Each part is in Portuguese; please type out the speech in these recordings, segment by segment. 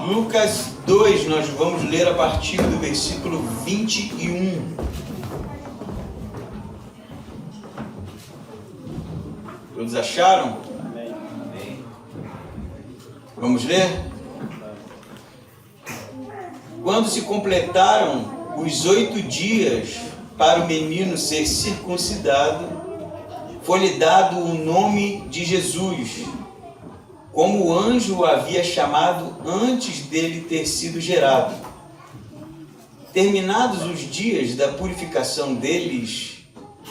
Lucas 2, nós vamos ler a partir do versículo 21. Todos acharam? Amém. Vamos ler? Quando se completaram os 8 dias para o menino ser circuncidado, foi-lhe dado o nome de Jesus, como o anjo o havia chamado antes dele ter sido gerado. Terminados os dias da purificação deles,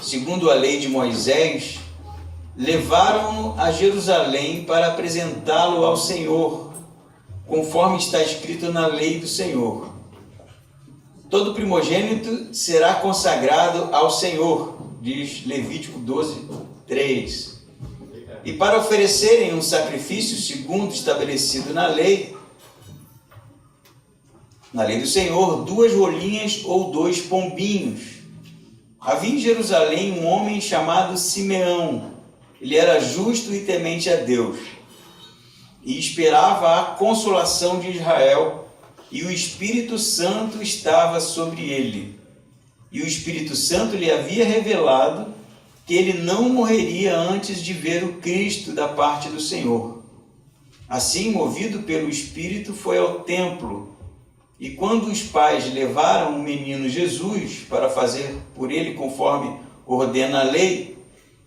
segundo a lei de Moisés, levaram-no a Jerusalém para apresentá-lo ao Senhor, conforme está escrito na lei do Senhor. Todo primogênito será consagrado ao Senhor, diz Levítico 12, 3. E para oferecerem um sacrifício segundo estabelecido na lei do Senhor, 2 rolinhas ou 2 pombinhos. Havia em Jerusalém um homem chamado Simeão. Ele era justo e temente a Deus, e esperava a consolação de Israel, e o Espírito Santo estava sobre ele. E o Espírito Santo lhe havia revelado que ele não morreria antes de ver o Cristo da parte do Senhor. Assim, movido pelo Espírito, foi ao templo, e quando os pais levaram o menino Jesus para fazer por ele conforme ordena a lei,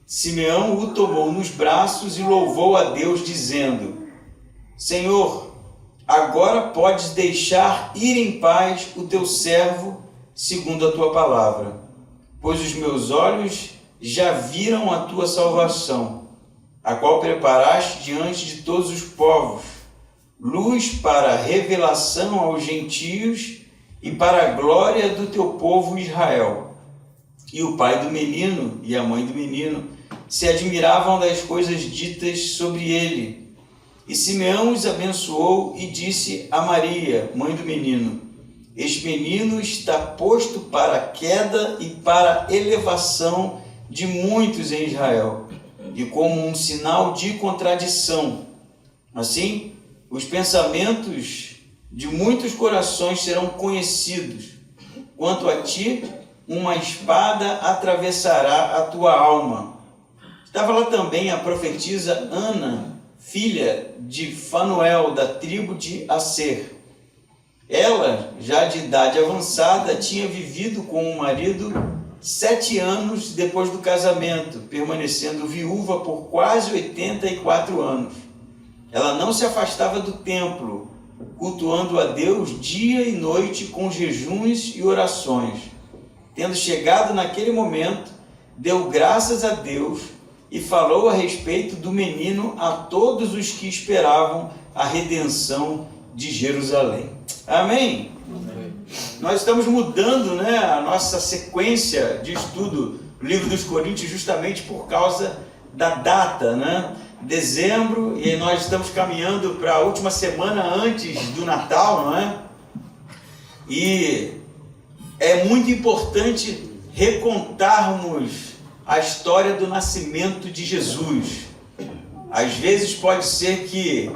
Simeão o tomou nos braços e louvou a Deus, dizendo: Senhor, agora podes deixar ir em paz o teu servo, segundo a tua palavra, pois os meus olhos já viram a tua salvação, a qual preparaste diante de todos os povos, luz para a revelação aos gentios e para a glória do teu povo Israel. E o pai do menino e a mãe do menino se admiravam das coisas ditas sobre ele. E Simeão os abençoou e disse a Maria, mãe do menino: Este menino está posto para a queda e para a elevação de muitos em Israel, e como um sinal de contradição. Assim, os pensamentos de muitos corações serão conhecidos. Quanto a ti, uma espada atravessará a tua alma. Estava lá também a profetisa Ana, filha de Fanuel, da tribo de Asser. Ela, já de idade avançada, tinha vivido com o marido 7 anos depois do casamento, permanecendo viúva por quase 84 anos. Ela não se afastava do templo, cultuando a Deus dia e noite com jejuns e orações. Tendo chegado naquele momento, deu graças a Deus e falou a respeito do menino a todos os que esperavam a redenção de Jerusalém. Amém? Amém. Nós estamos mudando, a nossa sequência de estudo do livro dos Coríntios justamente por causa da data, Dezembro, e nós estamos caminhando para a última semana antes do Natal, não é? E é muito importante recontarmos a história do nascimento de Jesus. Às vezes pode ser que,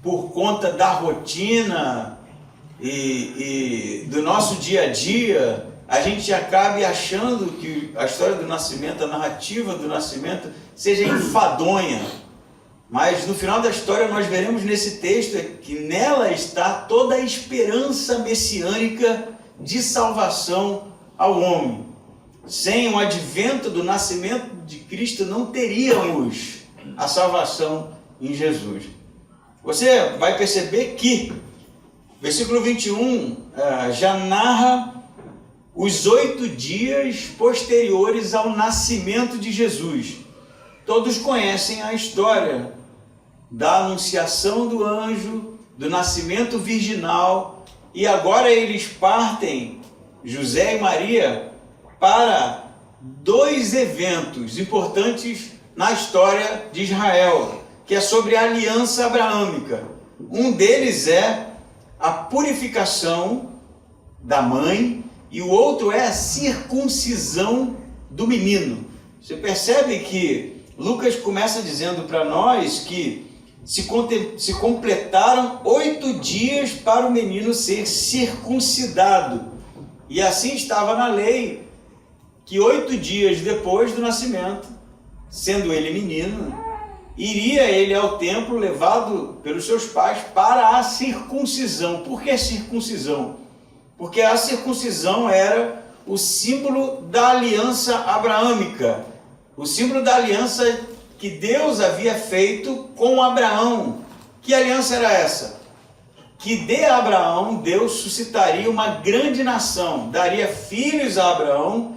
por conta da rotina e do nosso dia a dia, a gente acabe achando que a história do nascimento, a narrativa do nascimento, seja enfadonha. Mas no final da história nós veremos nesse texto que nela está toda a esperança messiânica de salvação ao homem. Sem o advento do nascimento de Cristo não teríamos a salvação em Jesus. Você vai perceber que versículo 21 já narra os 8 dias posteriores ao nascimento de Jesus. Todos conhecem a história da anunciação do anjo, do nascimento virginal, e agora eles partem, José e Maria, para 2 eventos importantes na história de Israel, que é sobre a aliança abraâmica. Um deles é a purificação da mãe e o outro é a circuncisão do menino. Você percebe que Lucas começa dizendo para nós que se completaram 8 dias para o menino ser circuncidado. E assim estava na lei que 8 dias depois do nascimento, sendo ele menino, iria ele ao templo levado pelos seus pais para a circuncisão. Por que circuncisão? Porque a circuncisão era o símbolo da aliança abraâmica, o símbolo da aliança que Deus havia feito com Abraão. Que aliança era essa? Que de Abraão Deus suscitaria uma grande nação, daria filhos a Abraão,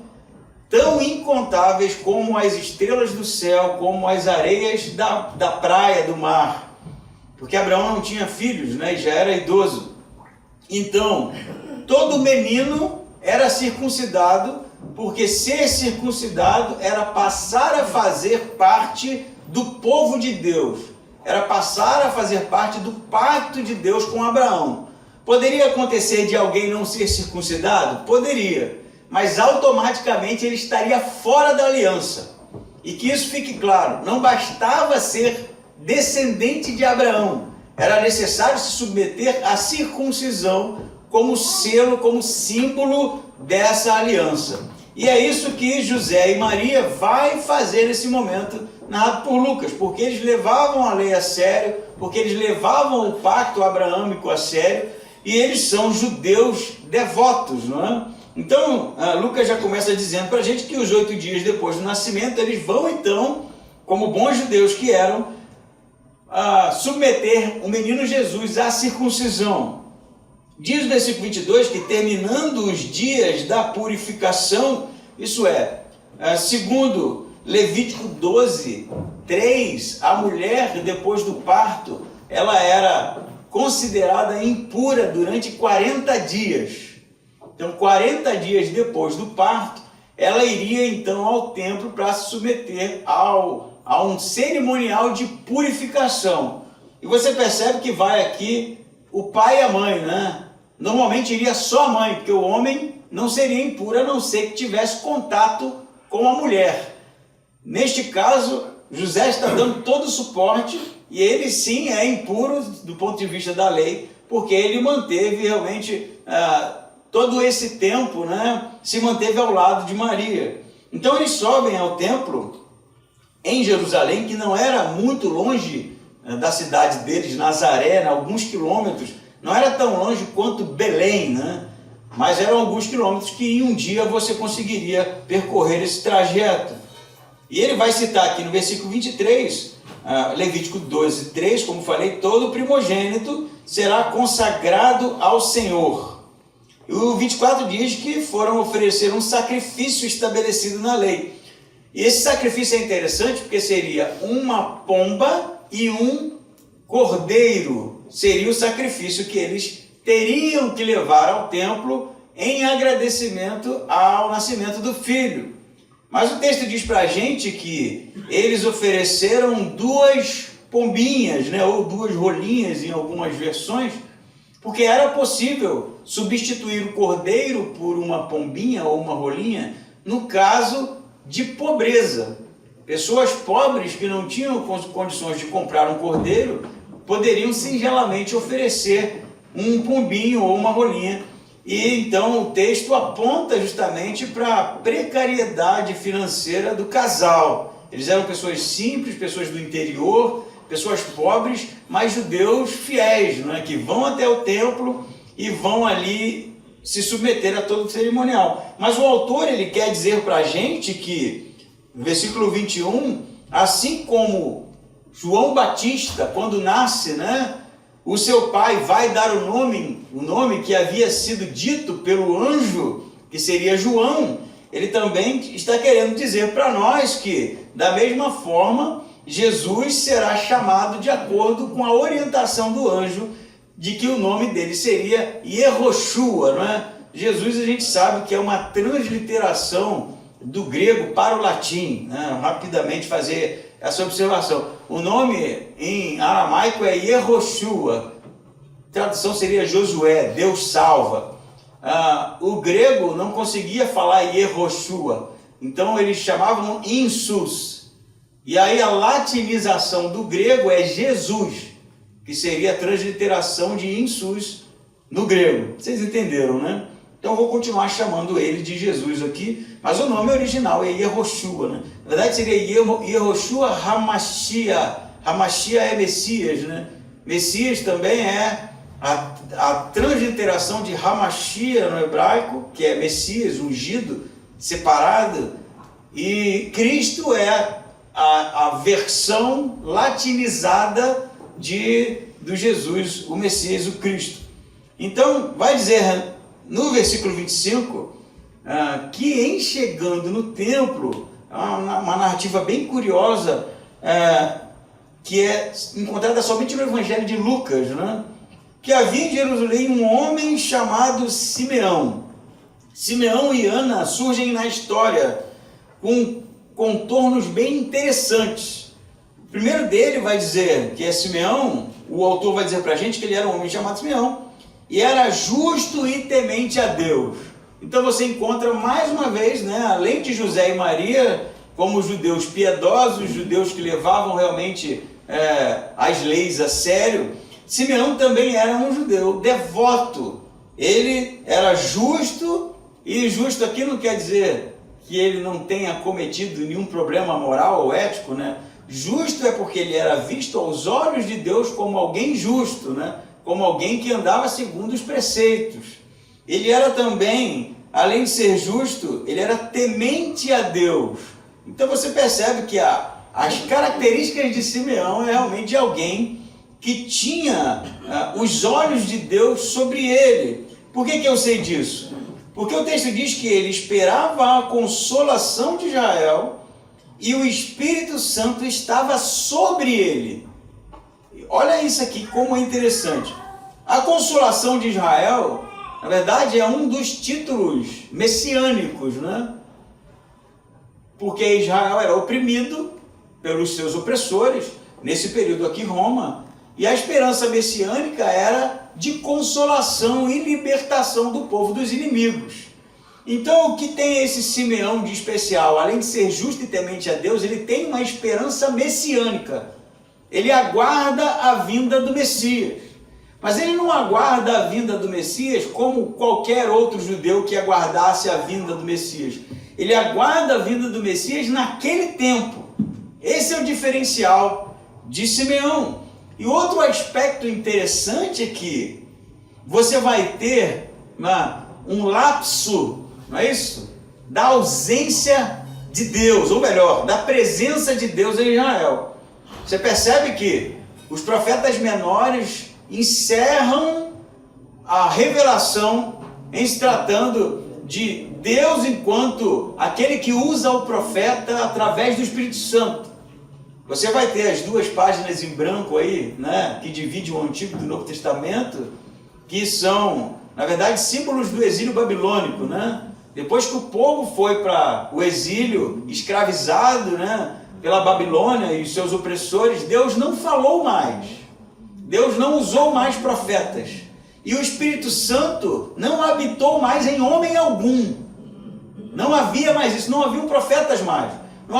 tão incontáveis como as estrelas do céu, como as areias da praia, do mar. Porque Abraão não tinha filhos, né? E já era idoso. Então, todo menino era circuncidado, porque ser circuncidado era passar a fazer parte do povo de Deus. Era passar a fazer parte do pacto de Deus com Abraão. Poderia acontecer de alguém não ser circuncidado? Poderia. Mas automaticamente ele estaria fora da aliança. E que isso fique claro, não bastava ser descendente de Abraão. Era necessário se submeter à circuncisão como selo, como símbolo dessa aliança. E é isso que José e Maria vai fazer nesse momento, narrado por Lucas, porque eles levavam a lei a sério, porque eles levavam o pacto abraâmico a sério, e eles são judeus devotos, não é? Então, Lucas já começa dizendo para a gente que os 8 dias depois do nascimento, eles vão então, como bons judeus que eram, submeter o menino Jesus à circuncisão. Diz o versículo 22 que terminando os dias da purificação, isso é, segundo Levítico 12, 3, a mulher depois do parto, ela era considerada impura durante 40 dias. Então, 40 dias depois do parto, ela iria então ao templo para se submeter a um cerimonial de purificação. E você percebe que vai aqui o pai e a mãe, né? Normalmente iria só a mãe, porque o homem não seria impuro a não ser que tivesse contato com a mulher. Neste caso, José está dando todo o suporte e ele sim é impuro do ponto de vista da lei, porque ele manteve realmente todo esse tempo, né, se manteve ao lado de Maria. Então eles sobem ao templo em Jerusalém, que não era muito longe da cidade deles, Nazaré, alguns quilômetros. Não era tão longe quanto Belém, né? Mas eram alguns quilômetros que em um dia você conseguiria percorrer esse trajeto. E ele vai citar aqui no versículo 23, Levítico 12, 3, como falei, todo primogênito será consagrado ao Senhor. E o 24 diz que foram oferecer um sacrifício estabelecido na lei. E esse sacrifício é interessante porque seria uma pomba e um cordeiro. Seria o sacrifício que eles teriam que levar ao templo em agradecimento ao nascimento do filho. Mas o texto diz para a gente que eles ofereceram 2 pombinhas, né, ou 2 rolinhas em algumas versões, porque era possível substituir o cordeiro por uma pombinha ou uma rolinha no caso de pobreza. Pessoas pobres que não tinham condições de comprar um cordeiro poderiam singelamente oferecer um pombinho ou uma rolinha. E então o texto aponta justamente para a precariedade financeira do casal. Eles eram pessoas simples, pessoas do interior, pessoas pobres, mas judeus fiéis, não é? Que vão até o templo e vão ali se submeter a todo o cerimonial. Mas o autor ele quer dizer para a gente que, no versículo 21, assim como João Batista, quando nasce, né, o seu pai vai dar o nome que havia sido dito pelo anjo, que seria João, ele também está querendo dizer para nós que, da mesma forma, Jesus será chamado de acordo com a orientação do anjo, de que o nome dele seria Yehoshua, não é? Jesus a gente sabe que é uma transliteração do grego para o latim, né? Rapidamente fazer essa observação. O nome em aramaico é Yehoshua, a tradução seria Josué, Deus salva. O grego não conseguia falar Yehoshua, então eles chamavam Insus. E aí a latinização do grego é Jesus, que seria a transliteração de Iisus no grego. Vocês entenderam, né? Então eu vou continuar chamando ele de Jesus aqui, mas o nome original é Yehoshua, né? Na verdade seria Yehoshua Hamashia. Hamashia é Messias, né? Messias também é a transliteração de Hamashia no hebraico, que é Messias, ungido, separado, e Cristo é a versão latinizada do Jesus, o Messias, o Cristo. Então, vai dizer no versículo 25 que em chegando no templo, uma narrativa bem curiosa, que é encontrada somente no Evangelho de Lucas, né? Que havia em Jerusalém um homem chamado Simeão. Simeão e Ana surgem na história com contornos bem interessantes. O primeiro dele vai dizer que é Simeão, o autor vai dizer para a gente que ele era um homem chamado Simeão, e era justo e temente a Deus. Então você encontra mais uma vez, né, além de José e Maria, como judeus piedosos, judeus que levavam realmente as leis a sério, Simeão também era um judeu devoto. Ele era justo, e justo aqui não quer dizer que ele não tenha cometido nenhum problema moral ou ético, né? Justo é porque ele era visto aos olhos de Deus como alguém justo, né? Como alguém que andava segundo os preceitos. Ele era também, além de ser justo, ele era temente a Deus. Então você percebe que as características de Simeão é realmente alguém que tinha os olhos de Deus sobre ele. Por que eu sei disso? Porque o texto diz que ele esperava a consolação de Israel e o Espírito Santo estava sobre ele. Olha isso aqui, como é interessante. A consolação de Israel, na verdade, é um dos títulos messiânicos, né? Porque Israel era oprimido pelos seus opressores, nesse período aqui Roma, e a esperança messiânica era de consolação e libertação do povo dos inimigos. Então, o que tem esse Simeão de especial? Além de ser justo e temente a Deus, ele tem uma esperança messiânica. Ele aguarda a vinda do Messias. Mas ele não aguarda a vinda do Messias como qualquer outro judeu que aguardasse a vinda do Messias. Ele aguarda a vinda do Messias naquele tempo. Esse é o diferencial de Simeão. E outro aspecto interessante é que você vai ter um lapso, não é isso? Da ausência de Deus, ou melhor, da presença de Deus em Israel. Você percebe que os profetas menores encerram a revelação em se tratando de Deus enquanto aquele que usa o profeta através do Espírito Santo. Você vai ter as duas páginas em branco aí, né, que dividem o Antigo do Novo Testamento, que são, na verdade, símbolos do exílio babilônico, né? Depois que o povo foi para o exílio, escravizado, né, pela Babilônia e os seus opressores, Deus não falou mais. Deus não usou mais profetas. E o Espírito Santo não habitou mais em homem algum. Não havia mais isso, não haviam profetas mais. Não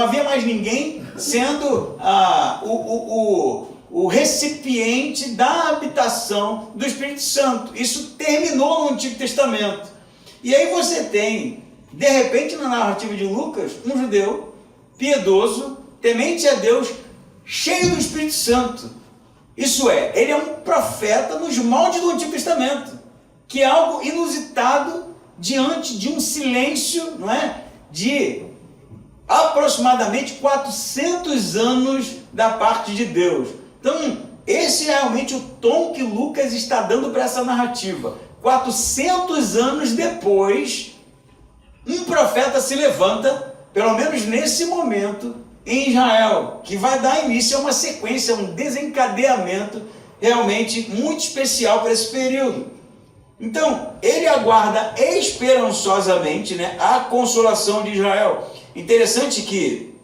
havia mais ninguém sendo o recipiente da habitação do Espírito Santo. Isso terminou no Antigo Testamento. E aí você tem, de repente, na narrativa de Lucas, um judeu piedoso, temente a Deus, cheio do Espírito Santo. Isso é, ele é um profeta nos moldes do Antigo Testamento, que é algo inusitado diante de um silêncio, não é, de aproximadamente 400 anos da parte de Deus. Então, esse é realmente o tom que Lucas está dando para essa narrativa. 400 anos depois, um profeta se levanta, pelo menos nesse momento, em Israel, que vai dar início a uma sequência, um desencadeamento realmente muito especial para esse período. Então, ele aguarda esperançosamente, né, a consolação de Israel. Interessante que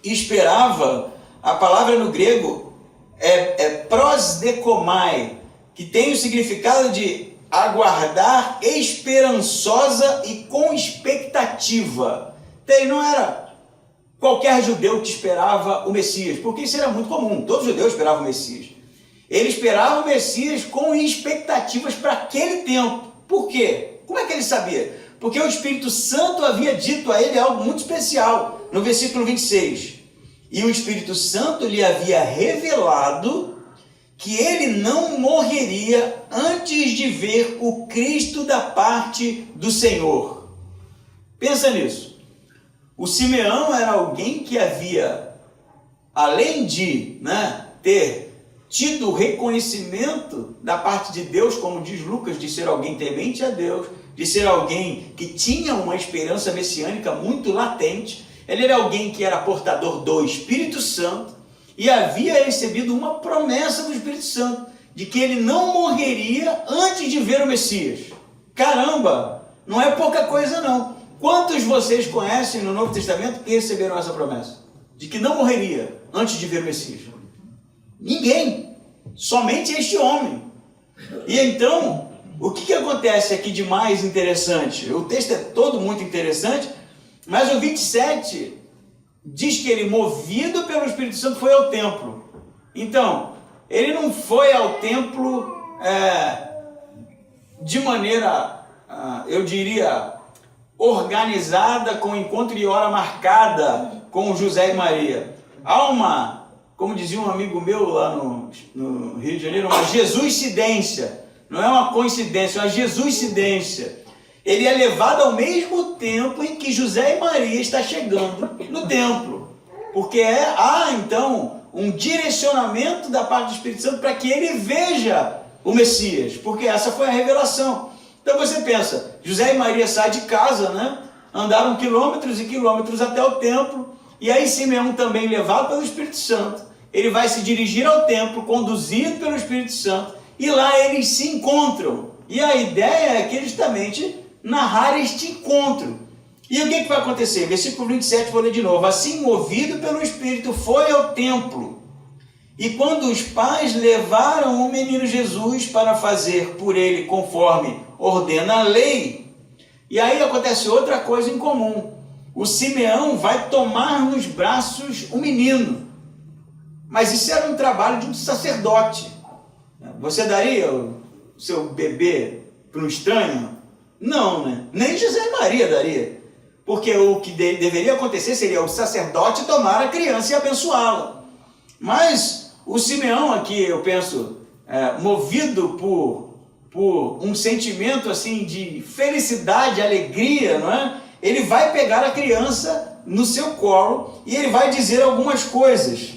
esperava, a palavra no grego é prosdekomai, que tem o significado de aguardar esperançosa e com expectativa. Então, não era qualquer judeu que esperava o Messias, porque isso era muito comum, todos os judeus esperavam o Messias. Ele esperava o Messias com expectativas para aquele tempo. Por quê? Como é que ele sabia? Porque o Espírito Santo havia dito a ele algo muito especial, no versículo 26. E o Espírito Santo lhe havia revelado que ele não morreria antes de ver o Cristo da parte do Senhor. Pensa nisso. O Simeão era alguém que havia, além de ter tido reconhecimento da parte de Deus, como diz Lucas, de ser alguém temente a Deus, de ser alguém que tinha uma esperança messiânica muito latente. Ele era alguém que era portador do Espírito Santo e havia recebido uma promessa do Espírito Santo de que ele não morreria antes de ver o Messias. Caramba, não é pouca coisa não. Quantos vocês conhecem no Novo Testamento que receberam essa promessa? De que não morreria antes de ver o Messias? Ninguém. Somente este homem. E então, o que acontece aqui de mais interessante? O texto é todo muito interessante, mas o 27 diz que ele, movido pelo Espírito Santo, foi ao templo. Então, ele não foi ao templo de maneira, eu diria, organizada, com encontro e hora marcada com José e Maria. Há uma, como dizia um amigo meu lá no Rio de Janeiro, uma Jesuscidência. Não é uma coincidência, é uma Jesuscidência. Ele é levado ao mesmo tempo em que José e Maria estão chegando no templo. Porque há, então, um direcionamento da parte do Espírito Santo para que ele veja o Messias. Porque essa foi a revelação. Então você pensa, José e Maria saem de casa, andaram quilômetros e quilômetros até o templo. E aí Simeão, também levado pelo Espírito Santo, ele vai se dirigir ao templo, conduzido pelo Espírito Santo. E lá eles se encontram. E a ideia é que justamente narrar este encontro. E o que vai acontecer? Versículo 27, vou ler de novo. Assim, movido pelo Espírito, foi ao templo. E quando os pais levaram o menino Jesus para fazer por ele conforme ordena a lei, e aí acontece outra coisa em comum. O Simeão vai tomar nos braços o menino. Mas isso era um trabalho de um sacerdote. Você daria o seu bebê para um estranho? Não, nem José e Maria daria. Porque o que deveria acontecer seria o sacerdote tomar a criança e abençoá-la. Mas o Simeão aqui, eu penso, movido por um sentimento assim de felicidade, alegria, não é? Ele vai pegar a criança no seu colo e ele vai dizer algumas coisas.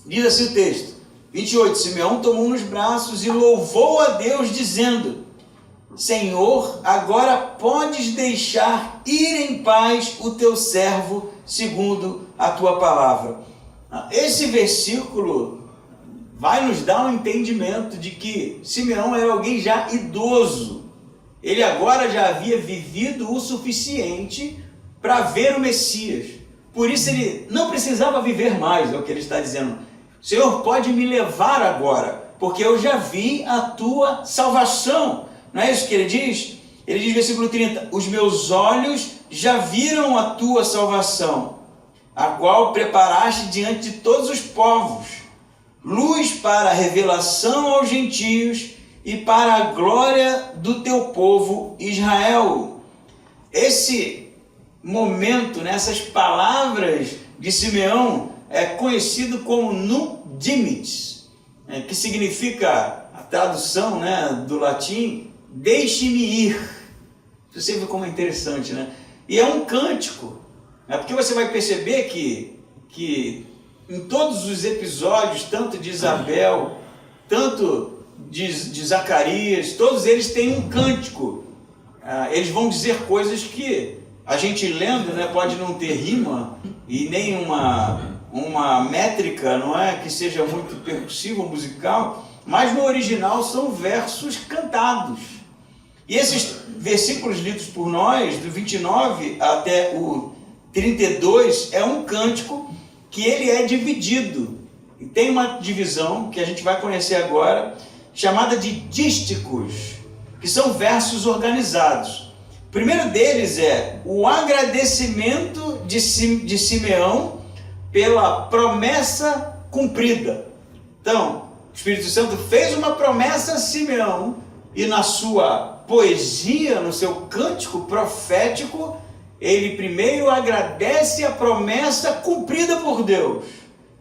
Diz assim o texto, 28, Simeão tomou nos braços e louvou a Deus, dizendo: Senhor, agora podes deixar ir em paz o teu servo, segundo a tua palavra. Esse versículo vai nos dar um entendimento de que Simeão era alguém já idoso. Ele agora já havia vivido o suficiente para ver o Messias. Por isso ele não precisava viver mais, é o que ele está dizendo. Senhor, pode me levar agora, porque eu já vi a tua salvação. Não é isso que ele diz? Ele diz, versículo 30, os meus olhos já viram a tua salvação, a qual preparaste diante de todos os povos, luz para a revelação aos gentios e para a glória do teu povo Israel. Esse momento, essas palavras de Simeão é conhecido como Nunc Dimittis, que significa, a tradução do latim, deixe-me ir. Você vê como é interessante, E é um cântico, porque você vai perceber que em todos os episódios, tanto de Isabel, tanto de Zacarias, todos eles têm um cântico. Eles vão dizer coisas que a gente lendo, pode não ter rima e nem uma métrica, não é, que seja muito percussiva, musical, mas no original são versos cantados. E esses versículos lidos por nós, do 29 até o 32, é um cântico que ele é dividido. E tem uma divisão que a gente vai conhecer agora, chamada de dísticos, que são versos organizados. primeiro deles é o agradecimento de Simeão pela promessa cumprida. Então, o Espírito Santo fez uma promessa a Simeão e na sua poesia, no seu cântico profético, ele primeiro agradece a promessa cumprida por Deus.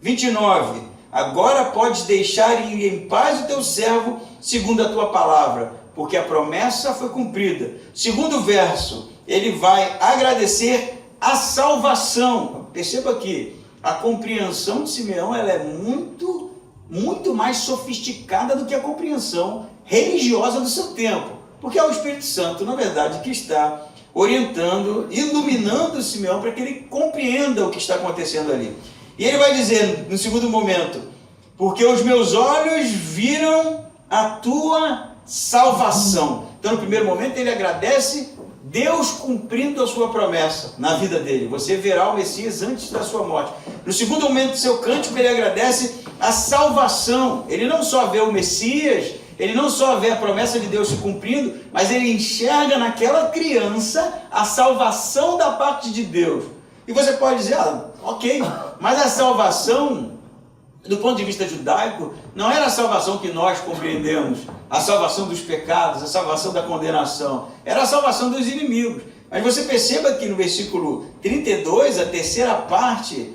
29. Agora podes deixar ir em paz o teu servo, segundo a tua palavra, porque a promessa foi cumprida. Segundo verso, ele vai agradecer a salvação. Perceba aqui, a compreensão de Simeão ela é muito mais sofisticada do que a compreensão religiosa do seu tempo, porque é o Espírito Santo, na verdade, que está orientando, iluminando Simeão para que ele compreenda o que está acontecendo ali. E ele vai dizer no segundo momento, porque os meus olhos viram a tua salvação. Então no primeiro momento ele agradece Deus cumprindo a sua promessa na vida dele. Você verá o Messias antes da sua morte. No segundo momento do seu cântico ele agradece a salvação. Ele não só vê o Messias, ele não só vê a promessa de Deus se cumprindo, mas ele enxerga naquela criança a salvação da parte de Deus. E você pode dizer, ok, mas a salvação, do ponto de vista judaico, não era a salvação que nós compreendemos, a salvação dos pecados, a salvação da condenação, era a salvação dos inimigos. Mas você perceba que no versículo 32, a terceira parte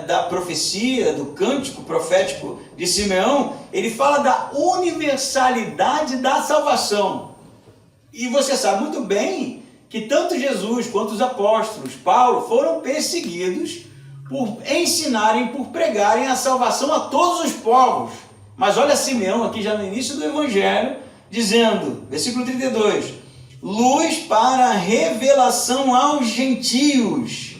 da profecia, do cântico profético de Simeão, ele fala da universalidade da salvação. E você sabe muito bem que tanto Jesus quanto os apóstolos, Paulo, foram perseguidos por ensinarem, por pregarem a salvação a todos os povos. Mas olha Simeão aqui já no início do Evangelho, dizendo, versículo 32, luz para a revelação aos gentios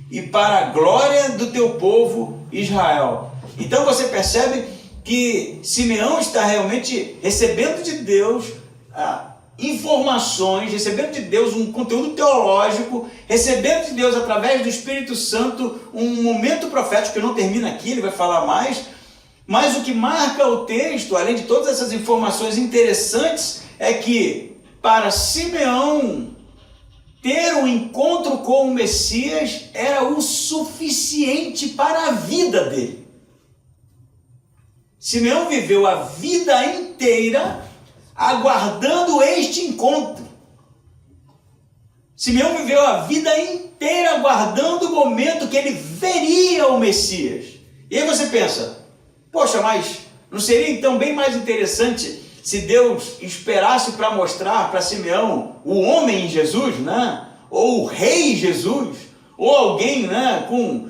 e para a glória do teu povo Israel. Então você percebe que Simeão está realmente recebendo de Deus informações, recebendo de Deus um conteúdo teológico, recebendo de Deus através do Espírito Santo um momento profético que não termina aqui, ele vai falar mais, mas o que marca o texto, além de todas essas informações interessantes, é que para Simeão ter um encontro com o Messias era o suficiente para a vida dele. Simeão viveu a vida inteira aguardando este encontro. Simeão viveu a vida inteira aguardando o momento que ele veria o Messias. E aí você pensa, poxa, mas não seria então bem mais interessante se Deus esperasse para mostrar para Simeão o homem em Jesus, né? Ou o rei Jesus, ou alguém, né? com,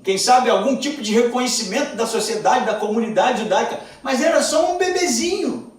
quem sabe, algum tipo de reconhecimento da sociedade, da comunidade judaica, mas era só um bebezinho.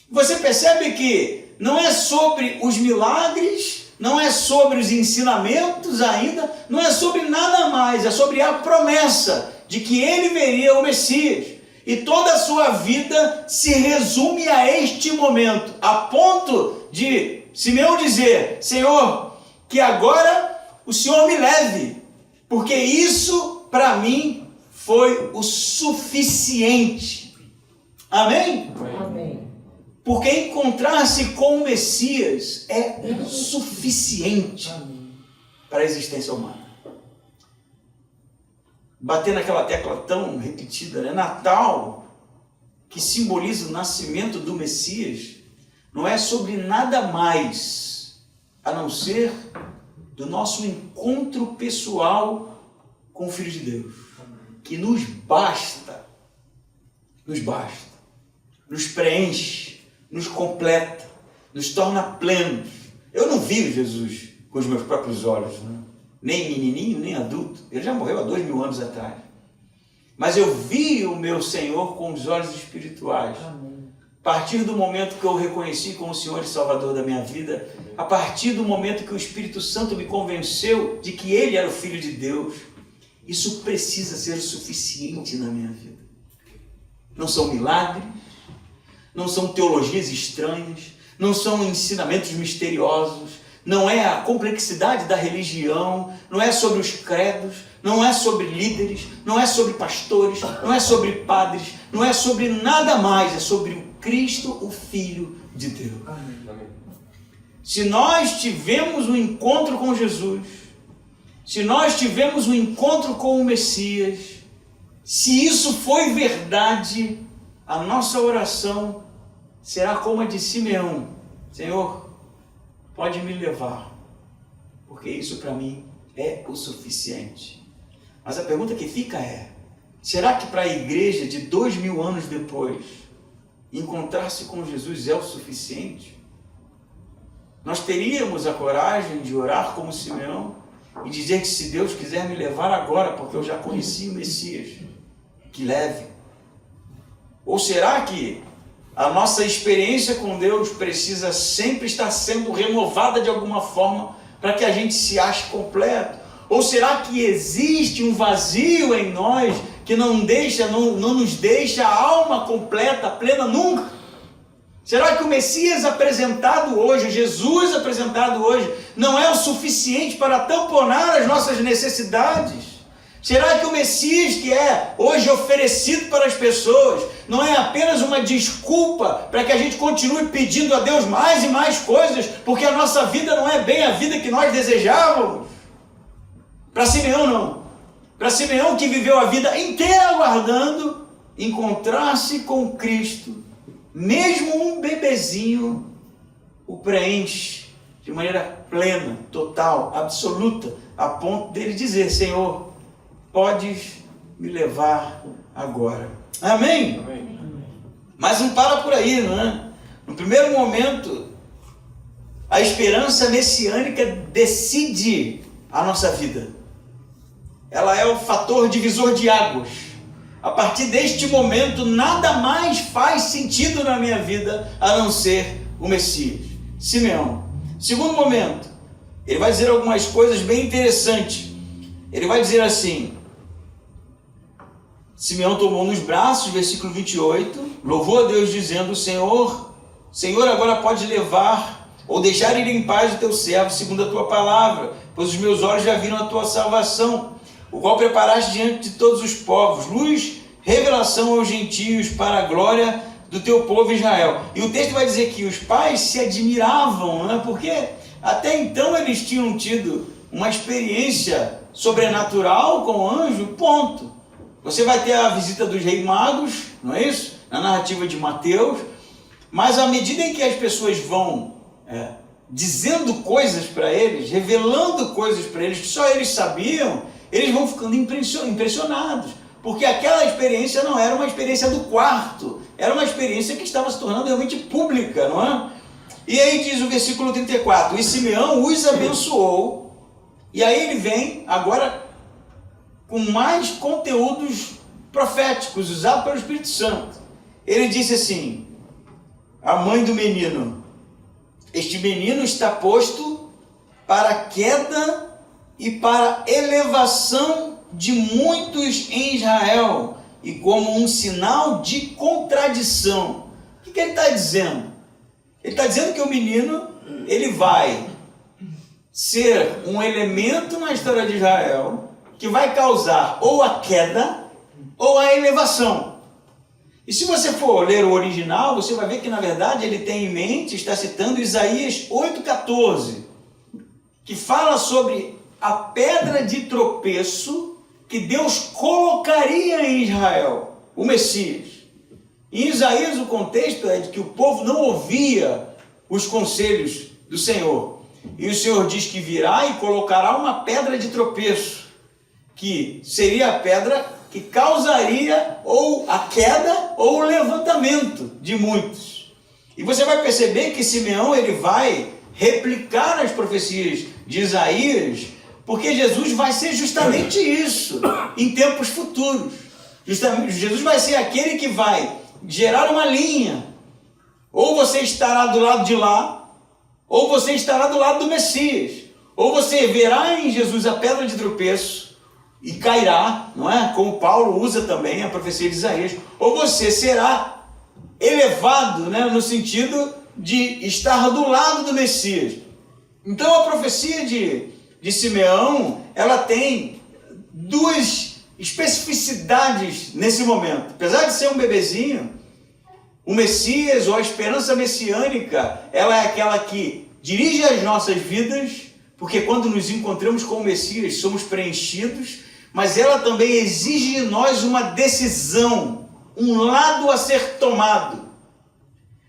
Você percebe que não é sobre os milagres, não é sobre os ensinamentos ainda, não é sobre nada mais, é sobre a promessa de que ele veria o Messias. E toda a sua vida se resume a este momento, a ponto de Simeão dizer, Senhor, que agora o Senhor me leve, porque isso para mim foi o suficiente. Amém? Amém. Porque encontrar-se com o Messias é o suficiente para a existência humana. Bater naquela tecla tão repetida, né? Natal, que simboliza o nascimento do Messias, não é sobre nada mais a não ser do nosso encontro pessoal com o Filho de Deus, que nos basta, nos preenche, nos completa, nos torna plenos. Eu não vi Jesus com os meus próprios olhos, né? Nem menininho, nem adulto. Ele já morreu há 2000 anos atrás. Mas eu vi o meu Senhor com os olhos espirituais. Amém. A partir do momento que eu o reconheci como o Senhor e Salvador da minha vida, a partir do momento que o Espírito Santo me convenceu de que Ele era o Filho de Deus, isso precisa ser o suficiente na minha vida. Não são milagres, não são teologias estranhas, não são ensinamentos misteriosos, não é a complexidade da religião, não é sobre os credos, não é sobre líderes, não é sobre pastores, não é sobre padres, não é sobre nada mais, é sobre o Cristo, o Filho de Deus. Amém. se nós tivemos um encontro com Jesus, se nós tivemos um encontro com o Messias, se isso foi verdade, a nossa oração será como a de Simeão: Senhor, pode me levar, porque isso para mim é o suficiente. Mas a pergunta que fica é: será que para a igreja de 2000 anos depois, encontrar-se com Jesus é o suficiente? Nós teríamos a coragem de orar como Simeão e dizer que, se Deus quiser me levar agora, porque eu já conheci o Messias, que leve? Ou será que a nossa experiência com Deus precisa sempre estar sendo renovada de alguma forma para que a gente se ache completo? Ou será que existe um vazio em nós que não nos deixa a alma completa, plena nunca? Será que o Messias apresentado hoje, Jesus apresentado hoje, não é o suficiente para tamponar as nossas necessidades? Será que o Messias que é hoje oferecido para as pessoas não é apenas uma desculpa para que a gente continue pedindo a Deus mais e mais coisas, porque a nossa vida não é bem a vida que nós desejávamos? Para Simeão não. Para Simeão, que viveu a vida inteira aguardando encontrar-se com Cristo, mesmo um bebezinho o preenche de maneira plena, total, absoluta, a ponto dele dizer: Senhor, podes me levar agora. Amém? Amém. Mas não para por aí, não é? No primeiro momento, a esperança messiânica decide a nossa vida. Ela é o fator divisor de águas. A partir deste momento, nada mais faz sentido na minha vida a não ser o Messias. Simeão. Segundo momento, ele vai dizer algumas coisas bem interessantes. Ele vai dizer assim: Simeão tomou nos braços, versículo 28, louvou a Deus dizendo: Senhor, agora pode levar ou deixar ir em paz o teu servo segundo a tua palavra, pois os meus olhos já viram a tua salvação, o qual preparaste diante de todos os povos, luz, revelação aos gentios, para a glória do teu povo Israel. E o texto vai dizer que os pais se admiravam, né? Porque até então eles tinham tido uma experiência sobrenatural com o anjo, ponto. Você vai ter a visita dos reis magos, não é isso? Na narrativa de Mateus. Mas à medida em que as pessoas vão dizendo coisas para eles, revelando coisas para eles que só eles sabiam, eles vão ficando impressionados, porque aquela experiência não era uma experiência do quarto, era uma experiência que estava se tornando realmente pública, não é? E aí diz o versículo 34, e Simeão os abençoou, e aí ele vem agora com mais conteúdos proféticos, usados pelo Espírito Santo. Ele disse assim, a mãe do menino: este menino está posto para a queda e para a elevação de muitos em Israel, e como um sinal de contradição. O que ele está dizendo? Ele está dizendo que o menino, ele vai ser um elemento na história de Israel que vai causar ou a queda ou a elevação. E se você for ler o original, você vai ver que na verdade ele tem em mente, está citando Isaías 8,14, que fala sobre a pedra de tropeço que Deus colocaria em Israel, o Messias. Em Isaías o contexto é de que o povo não ouvia os conselhos do Senhor. E o Senhor diz que virá e colocará uma pedra de tropeço, que seria a pedra que causaria ou a queda ou o levantamento de muitos. E você vai perceber que Simeão ele vai replicar as profecias de Isaías, porque Jesus vai ser justamente isso em tempos futuros. Jesus vai ser aquele que vai gerar uma linha. Ou você estará do lado de lá, ou você estará do lado do Messias. Ou você verá em Jesus a pedra de tropeço e cairá, não é? Como Paulo usa também a profecia de Isaías. Ou você será elevado, né? No sentido de estar do lado do Messias. Então a profecia de Simeão, ela tem duas especificidades nesse momento. Apesar de ser um bebezinho, o Messias ou a esperança messiânica, ela é aquela que dirige as nossas vidas, porque quando nos encontramos com o Messias somos preenchidos, mas ela também exige de nós uma decisão, um lado a ser tomado.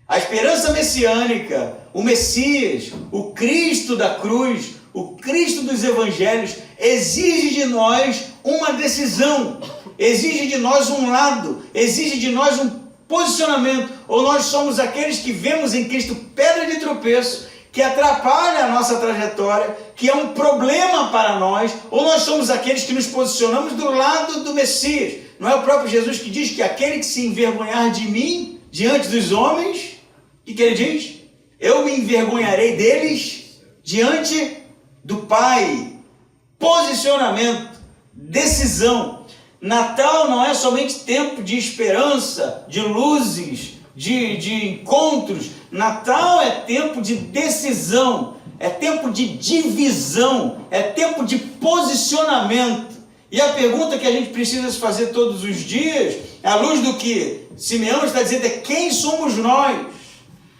A esperança messiânica, o Messias, o Cristo da cruz, o Cristo dos evangelhos, exige de nós uma decisão, exige de nós um lado, exige de nós um posicionamento. Ou nós somos aqueles que vemos em Cristo pedra de tropeço, que atrapalha a nossa trajetória, que é um problema para nós, ou nós somos aqueles que nos posicionamos do lado do Messias. Não é o próprio Jesus que diz que aquele que se envergonhar de mim diante dos homens, o que ele diz? Eu me envergonharei deles diante do Pai. Posicionamento, decisão. Natal não é somente tempo de esperança, de luzes, de encontros. Natal é tempo de decisão, é tempo de divisão, é tempo de posicionamento. E a pergunta que a gente precisa se fazer todos os dias, à luz do que Simeão está dizendo, é: quem somos nós?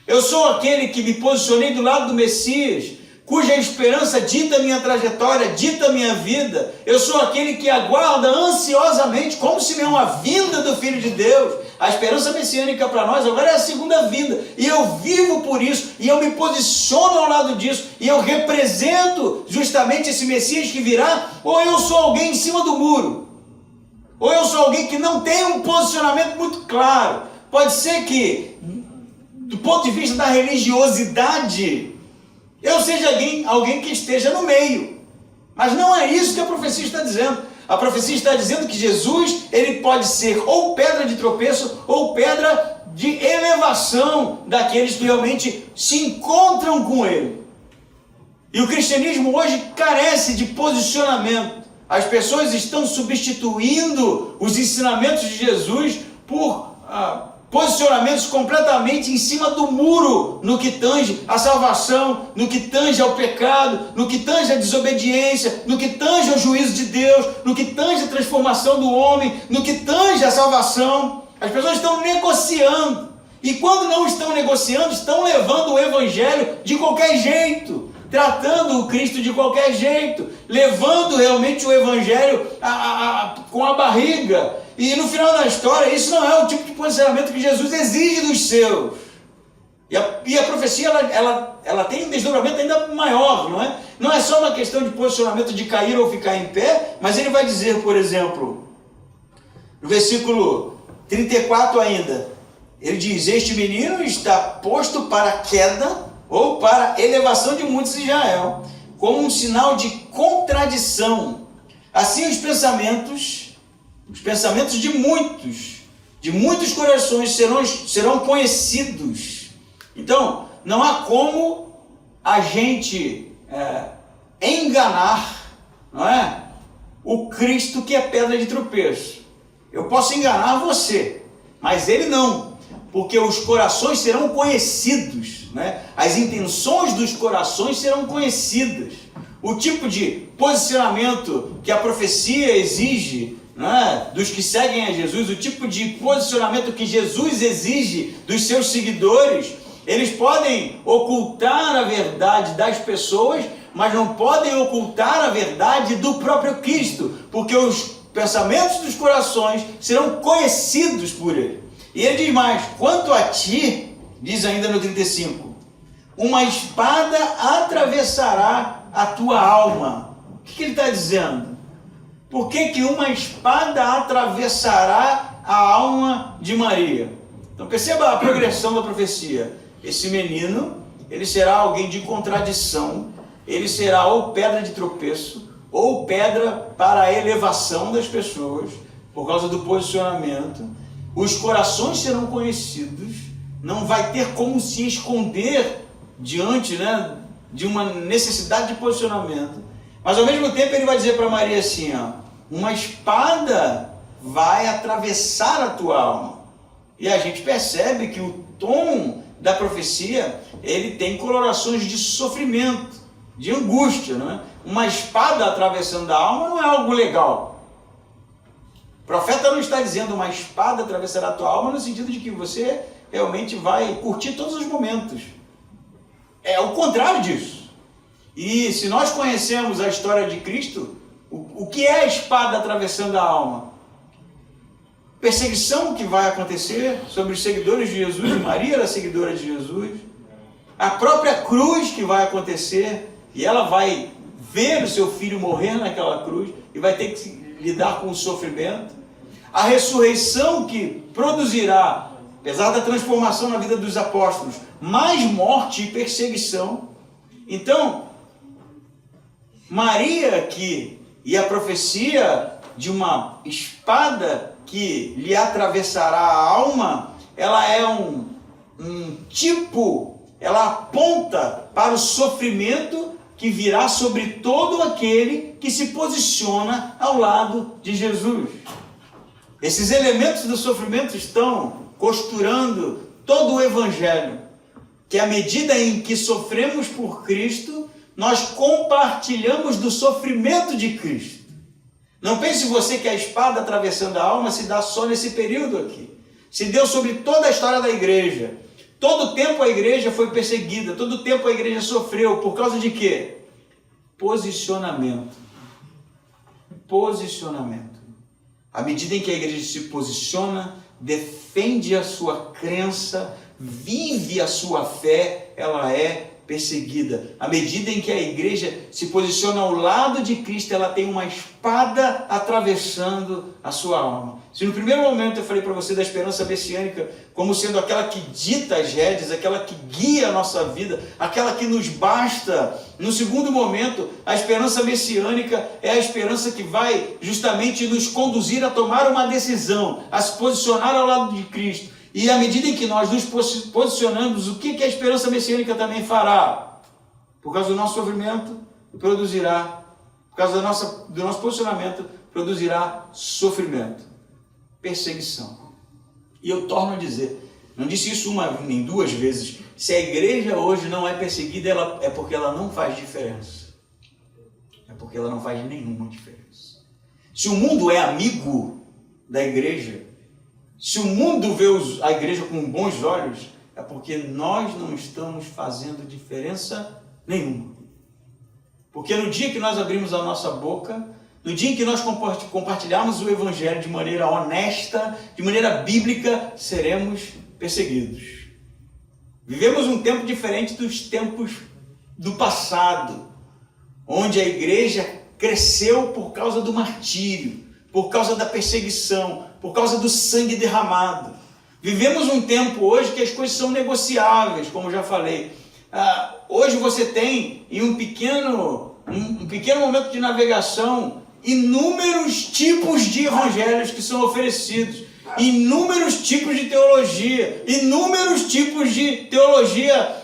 Eu sou aquele que me posicionei do lado do Messias, cuja esperança dita a minha trajetória, dita a minha vida. Eu sou aquele que aguarda ansiosamente, como Simeão, a vinda do Filho de Deus. A esperança messiânica para nós agora é a segunda vinda, e eu vivo por isso, e eu me posiciono ao lado disso, e eu represento justamente esse Messias que virá. Ou eu sou alguém em cima do muro, ou eu sou alguém que não tem um posicionamento muito claro. Pode ser que, do ponto de vista da religiosidade, eu seja alguém que esteja no meio. Mas não é isso que a profecia está dizendo. A profecia está dizendo que Jesus, ele pode ser ou pedra de tropeço, ou pedra de elevação daqueles que realmente se encontram com ele. E o cristianismo hoje carece de posicionamento. As pessoas estão substituindo os ensinamentos de Jesus por posicionamentos completamente em cima do muro, no que tange a salvação, no que tange ao pecado, no que tange a desobediência, no que tange ao juízo de Deus, no que tange a transformação do homem, no que tange a salvação. As pessoas estão negociando, e quando não estão negociando, estão levando o evangelho de qualquer jeito, tratando o Cristo de qualquer jeito, levando realmente o evangelho com a barriga. E no final da história, isso não é o tipo de posicionamento que Jesus exige dos seus. E a profecia, ela tem um desdobramento ainda maior, não é? Não é só uma questão de posicionamento de cair ou ficar em pé, mas ele vai dizer, por exemplo, no versículo 34 ainda, ele diz: este menino está posto para a queda ou para a elevação de muitos em Israel, como um sinal de contradição. Assim os pensamentos de muitos corações serão conhecidos. Então, não há como a gente enganar, não é, o Cristo que é pedra de tropeço. Eu posso enganar você, mas ele não, porque os corações serão conhecidos, né? As intenções dos corações serão conhecidas. O tipo de posicionamento que a profecia exige, né, dos que seguem a Jesus, o tipo de posicionamento que Jesus exige dos seus seguidores, eles podem ocultar a verdade das pessoas, mas não podem ocultar a verdade do próprio Cristo, porque os pensamentos dos corações serão conhecidos por ele. E ele diz mais: quanto a ti, diz ainda no 35, uma espada atravessará a tua alma. O que ele está dizendo? Por que uma espada atravessará a alma de Maria? Então perceba a progressão da profecia. Esse menino, ele será alguém de contradição, ele será ou pedra de tropeço, ou pedra para a elevação das pessoas, por causa do posicionamento. Os corações serão conhecidos, não vai ter como se esconder diante, né, de uma necessidade de posicionamento. Mas ao mesmo tempo ele vai dizer para Maria assim, ó: uma espada vai atravessar a tua alma. E a gente percebe que o tom da profecia, ele tem colorações de sofrimento, de angústia, não é? Uma espada atravessando a alma não é algo legal. O profeta não está dizendo uma espada atravessará a tua alma no sentido de que você realmente vai curtir todos os momentos. é o contrário disso. E se nós conhecemos a história de Cristo, o que é a espada atravessando a alma? Perseguição que vai acontecer sobre os seguidores de Jesus, Maria era seguidora de Jesus, a própria cruz que vai acontecer, e ela vai ver o seu filho morrer naquela cruz, e vai ter que lidar com o sofrimento, a ressurreição que produzirá, apesar da transformação na vida dos apóstolos, mais morte e perseguição. Então, Maria e a profecia de uma espada que lhe atravessará a alma, ela é um tipo, ela aponta para o sofrimento que virá sobre todo aquele que se posiciona ao lado de Jesus. Esses elementos do sofrimento estão costurando todo o Evangelho, que à medida em que sofremos por Cristo, nós compartilhamos do sofrimento de Cristo. Não pense você que a espada atravessando a alma se dá só nesse período aqui. Se deu sobre toda a história da igreja. Todo o tempo a igreja foi perseguida, todo o tempo a igreja sofreu. Por causa de quê? Posicionamento. Posicionamento. À medida em que a igreja se posiciona, defende a sua crença, vive a sua fé, ela é perseguida. À medida em que a igreja se posiciona ao lado de Cristo, ela tem uma espada atravessando a sua alma. Se no primeiro momento eu falei para você da esperança messiânica como sendo aquela que dita as rédeas, aquela que guia a nossa vida, aquela que nos basta, no segundo momento, a esperança messiânica é a esperança que vai justamente nos conduzir a tomar uma decisão, a se posicionar ao lado de Cristo. E à medida em que nós nos posicionamos, o que a esperança messiânica também fará? Por causa do nosso sofrimento, produzirá, por causa do nosso posicionamento, produzirá sofrimento, perseguição. E eu torno a dizer, não disse isso uma nem duas vezes, se a igreja hoje não é perseguida, é porque ela não faz diferença. É porque ela não faz nenhuma diferença. Se o mundo é amigo da igreja, se o mundo vê a igreja com bons olhos, é porque nós não estamos fazendo diferença nenhuma. Porque no dia que nós abrimos a nossa boca, no dia em que nós compartilharmos o Evangelho de maneira honesta, de maneira bíblica, seremos perseguidos. Vivemos um tempo diferente dos tempos do passado, onde a igreja cresceu por causa do martírio, por causa da perseguição, por causa do sangue derramado. Vivemos um tempo hoje que as coisas são negociáveis, como já falei. Hoje você tem, em um pequeno momento de navegação, inúmeros tipos de evangelhos que são oferecidos, inúmeros tipos de teologia, inúmeros tipos de teologia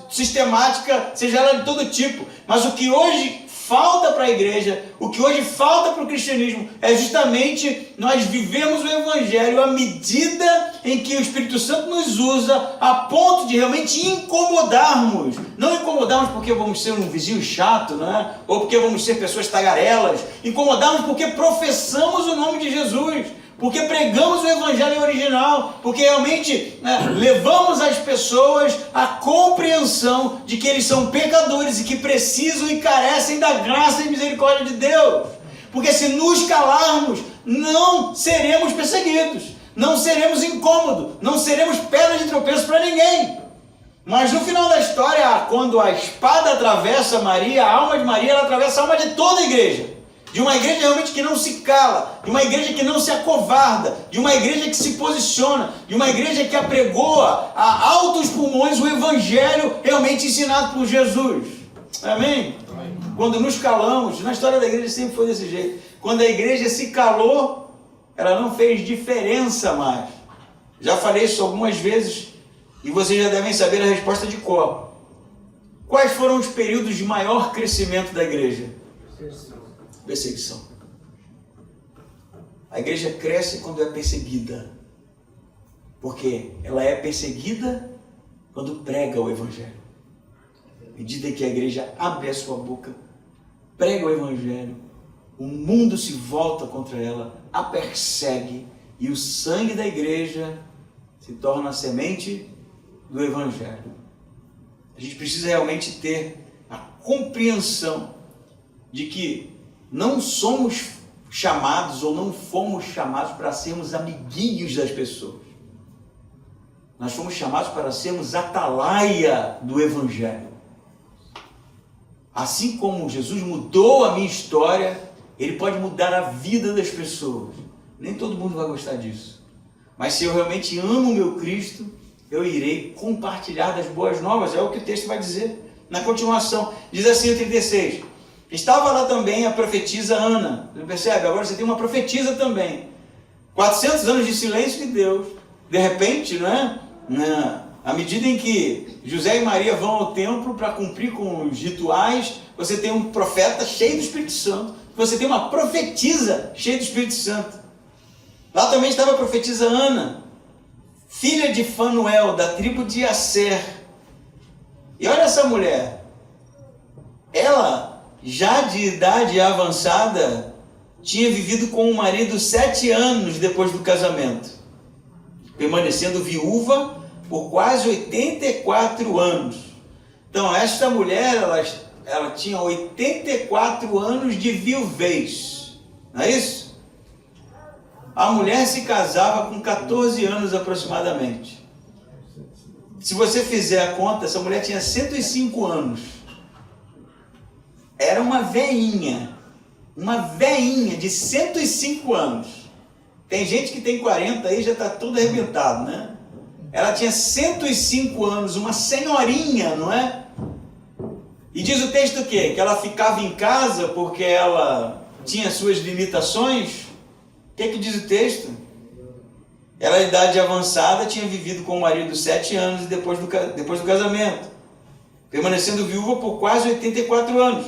sistemática, seja ela de todo tipo. Mas o que hoje falta para a igreja, o que hoje falta para o cristianismo, é justamente nós vivemos o Evangelho à medida em que o Espírito Santo nos usa a ponto de realmente incomodarmos. Não incomodarmos porque vamos ser um vizinho chato, né? Ou porque vamos ser pessoas tagarelas. Incomodarmos porque professamos o nome de Jesus, porque pregamos o Evangelho original, porque realmente levamos as pessoas à compreensão de que eles são pecadores e que precisam e carecem da graça e misericórdia de Deus. Porque se nos calarmos, não seremos perseguidos, não seremos incômodos, não seremos pedra de tropeço para ninguém. Mas no final da história, quando a espada atravessa Maria, a alma de Maria, ela atravessa a alma de toda a igreja. De uma igreja realmente que não se cala, de uma igreja que não se acovarda, de uma igreja que se posiciona, de uma igreja que apregoa a altos pulmões o Evangelho realmente ensinado por Jesus. Amém? Amém? Quando nos calamos, na história da igreja sempre foi desse jeito. Quando a igreja se calou, ela não fez diferença mais. Já falei isso algumas vezes e vocês já devem saber a resposta de cor. Quais foram os períodos de maior crescimento da igreja? Perseguição. A igreja cresce quando é perseguida, porque ela é perseguida quando prega o Evangelho. À medida que a igreja abre a sua boca, prega o Evangelho, o mundo se volta contra ela, a persegue, e o sangue da igreja se torna a semente do Evangelho. gente precisa realmente ter a compreensão de que não somos chamados ou não fomos chamados para sermos amiguinhos das pessoas. Nós fomos chamados para sermos atalaia do Evangelho. Assim como Jesus mudou a minha história, Ele pode mudar a vida das pessoas. Nem todo mundo vai gostar disso. Mas se eu realmente amo o meu Cristo, eu irei compartilhar das boas novas. É o que o texto vai dizer. Na continuação, diz assim o 36. Estava lá também a profetisa Ana. Você percebe? Agora você tem uma profetisa também. 400 anos de silêncio de Deus. De repente, não é? À medida em que José e Maria vão ao templo para cumprir com os rituais, você tem um profeta cheio do Espírito Santo. Você tem uma profetisa cheia do Espírito Santo. Lá também estava a profetisa Ana, filha de Fanuel, da tribo de Asser. E olha essa mulher. Ela, já de idade avançada, tinha vivido com o marido 7 anos depois do casamento, permanecendo viúva por quase 84 anos. Então, esta mulher, ela tinha 84 anos de viuvez, não é isso? A mulher se casava com 14 anos aproximadamente. Se você fizer a conta, essa mulher tinha 105 anos. Era uma veinha de 105 anos. Tem gente que tem 40 aí, já está tudo arrebentado, né? Ela tinha 105 anos, uma senhorinha, não é? E diz o texto o quê? Que ela ficava em casa porque ela tinha suas limitações. O que diz o texto? Ela, em idade avançada, tinha vivido com o marido 7 anos depois do casamento, permanecendo viúva por quase 84 anos.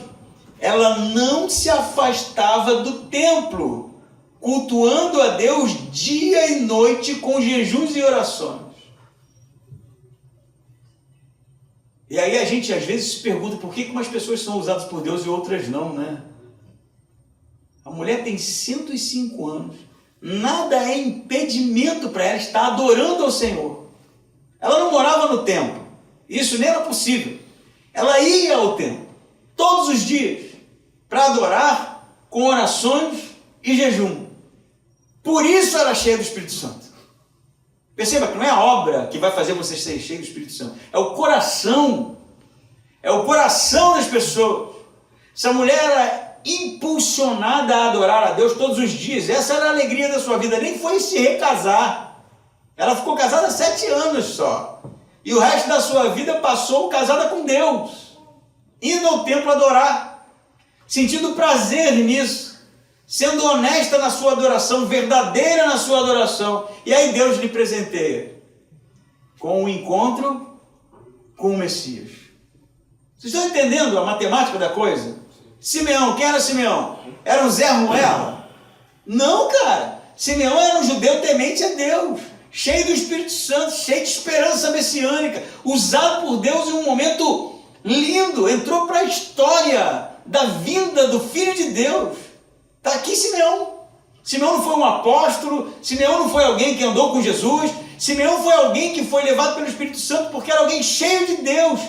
Ela não se afastava do templo, cultuando a Deus dia e noite com jejuns e orações. E aí a gente às vezes se pergunta por que umas pessoas são usadas por Deus e outras não, né? A mulher tem 105 anos, nada é impedimento para ela estar adorando ao Senhor. Ela não morava no templo, isso nem era possível. Ela ia ao templo todos os dias para adorar com orações e jejum. Por isso ela era cheia do Espírito Santo. Perceba que não é a obra que vai fazer você ser cheio do Espírito Santo, é o coração das pessoas. Essa mulher era impulsionada a adorar a Deus todos os dias. Essa era a alegria da sua vida. Nem foi se recasar. Ela ficou casada 7 anos só. E o resto da sua vida passou casada com Deus, indo ao templo adorar, sentindo prazer nisso, sendo honesta na sua adoração, verdadeira na sua adoração. E aí Deus lhe presenteia com um encontro com o Messias. Vocês estão entendendo a matemática da coisa? Simeão, quem era Simeão? Era um Zé Ruela? Não, cara. Simeão era um judeu temente a Deus, cheio do Espírito Santo, cheio de esperança messiânica, usado por Deus em um momento lindo. Entrou para a história da vinda do Filho de Deus. Está aqui Simeão. Simeão não foi um apóstolo, Simeão não foi alguém que andou com Jesus, Simeão foi alguém que foi levado pelo Espírito Santo porque era alguém cheio de Deus,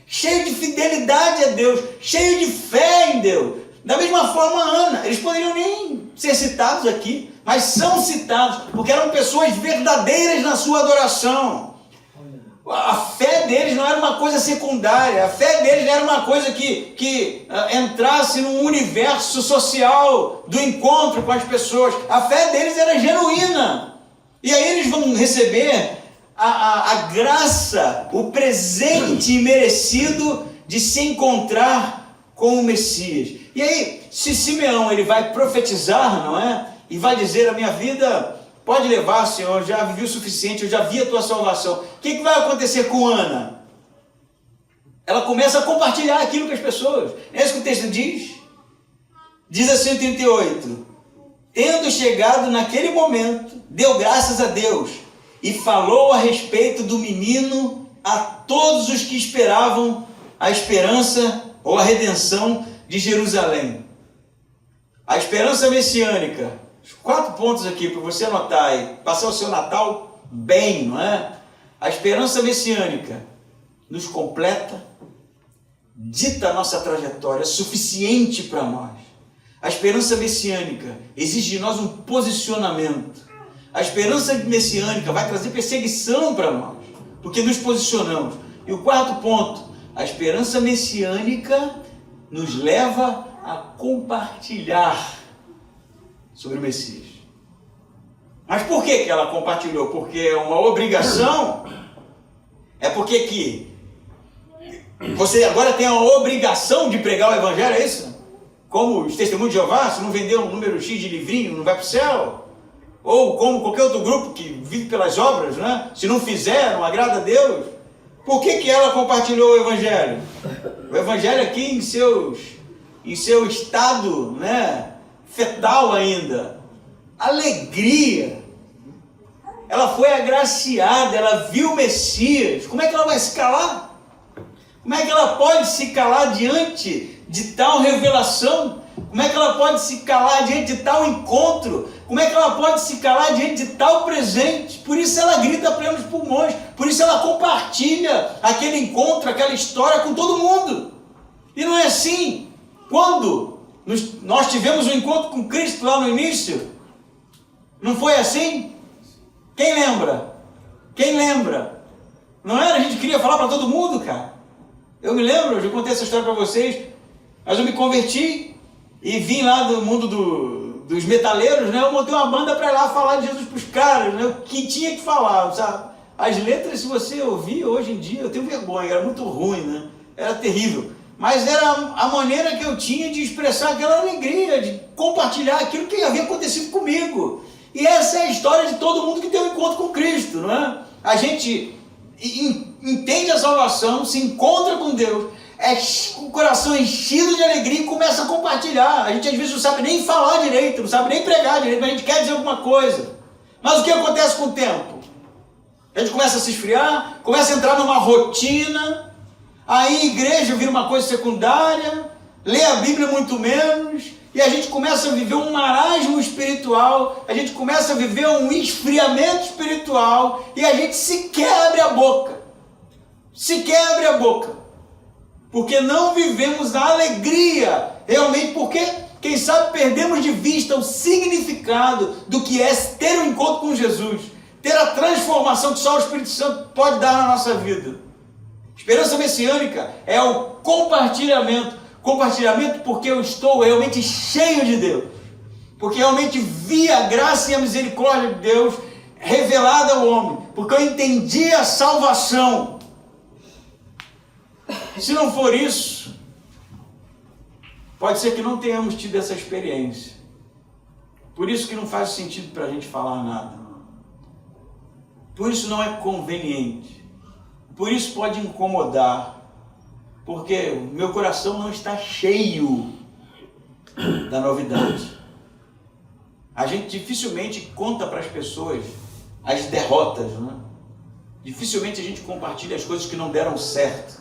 cheio de fidelidade a Deus, cheio de fé em Deus. Da mesma forma Ana, eles poderiam nem ser citados aqui, mas são citados porque eram pessoas verdadeiras na sua adoração. A fé deles não era uma coisa secundária, a fé deles não era uma coisa que entrasse no universo social do encontro com as pessoas. A fé deles era genuína. E aí eles vão receber a graça, o presente merecido de se encontrar com o Messias. E aí, se Simeão ele vai profetizar, não é? E vai dizer: a minha vida pode levar, Senhor, eu já vivi o suficiente, eu já vi a tua salvação. O que vai acontecer com Ana? Ela começa a compartilhar aquilo com as pessoas. É isso que o texto diz? Diz assim o 38. Tendo chegado naquele momento, deu graças a Deus e falou a respeito do menino a todos os que esperavam a esperança ou a redenção de Jerusalém. A esperança messiânica. 4 pontos aqui para você anotar e passar o seu Natal bem, não é? A esperança messiânica nos completa, dita a nossa trajetória, é suficiente para nós. A esperança messiânica exige de nós um posicionamento. A esperança messiânica vai trazer perseguição para nós, porque nos posicionamos. E o quarto ponto, a esperança messiânica nos leva a compartilhar sobre o Messias. Mas por que ela compartilhou? Porque é uma obrigação? É porque que você agora tem a obrigação de pregar o Evangelho, é isso? Como os testemunhos de Jeová, se não vender um número X de livrinho, não vai para o céu? Ou como qualquer outro grupo que vive pelas obras, né? Se não fizer, não agrada a Deus. Por que ela compartilhou o Evangelho? O Evangelho aqui em seu estado, né, fetal ainda. Alegria. Ela foi agraciada, ela viu o Messias. Como é que ela vai se calar? Como é que ela pode se calar diante de tal revelação? Como é que ela pode se calar diante de tal encontro? Como é que ela pode se calar diante de tal presente? Por isso ela grita a plenos pulmões. Por isso ela compartilha aquele encontro, aquela história com todo mundo. E não é assim. Quando nós tivemos um encontro com Cristo lá no início, não foi assim? Quem lembra? Quem lembra? Não era? A gente queria falar para todo mundo, cara. Eu me lembro, eu já contei essa história para vocês, mas eu me converti e vim lá do mundo dos metaleiros, né? Eu montei uma banda para ir lá falar de Jesus para os caras, né? O que tinha que falar, sabe? As letras, se você ouvir hoje em dia, eu tenho vergonha, era muito ruim, né? Era terrível. Mas era a maneira que eu tinha de expressar aquela alegria, de compartilhar aquilo que havia acontecido comigo. E essa é a história de todo mundo que tem um encontro com Cristo, não é? A gente entende a salvação, se encontra com Deus, com o coração enchido de alegria e começa a compartilhar. A gente às vezes não sabe nem falar direito, não sabe nem pregar direito, mas a gente quer dizer alguma coisa. Mas o que acontece com o tempo? A gente começa a se esfriar, começa a entrar numa rotina, aí a igreja vira uma coisa secundária, lê a Bíblia muito menos, e a gente começa a viver um marasmo espiritual, a gente começa a viver um esfriamento espiritual, e a gente sequer abre a boca. Sequer abre a boca. Porque não vivemos a alegria, realmente, porque, quem sabe, perdemos de vista o significado do que é ter um encontro com Jesus, ter a transformação que só o Espírito Santo pode dar na nossa vida. Esperança messiânica é o compartilhamento. Compartilhamento porque eu estou realmente cheio de Deus, porque realmente vi a graça e a misericórdia de Deus revelada ao homem, porque eu entendi a salvação. Se não for isso, pode ser que não tenhamos tido essa experiência. Por isso que não faz sentido para a gente falar nada. Por isso não é conveniente. Por isso pode incomodar. Porque o meu coração não está cheio da novidade. A gente dificilmente conta para as pessoas as derrotas, né? Dificilmente a gente compartilha as coisas que não deram certo.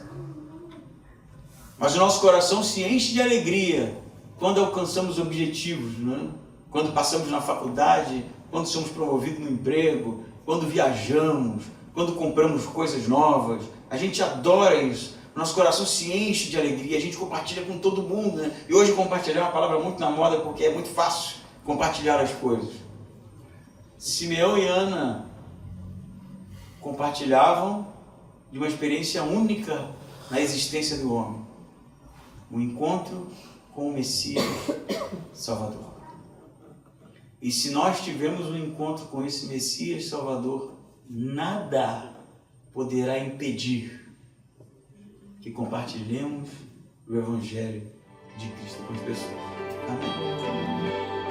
Mas o nosso coração se enche de alegria quando alcançamos objetivos, né? Quando passamos na faculdade, quando somos promovidos no emprego, quando viajamos, quando compramos coisas novas. A gente adora isso. Nosso coração se enche de alegria, a gente compartilha com todo mundo, né? E hoje compartilhar é uma palavra muito na moda porque é muito fácil compartilhar as coisas. Simeão e Ana compartilhavam de uma experiência única na existência do homem. O encontro com o Messias Salvador. E se nós tivermos um encontro com esse Messias Salvador, nada poderá impedir que compartilhemos o Evangelho de Cristo com as pessoas. Amém?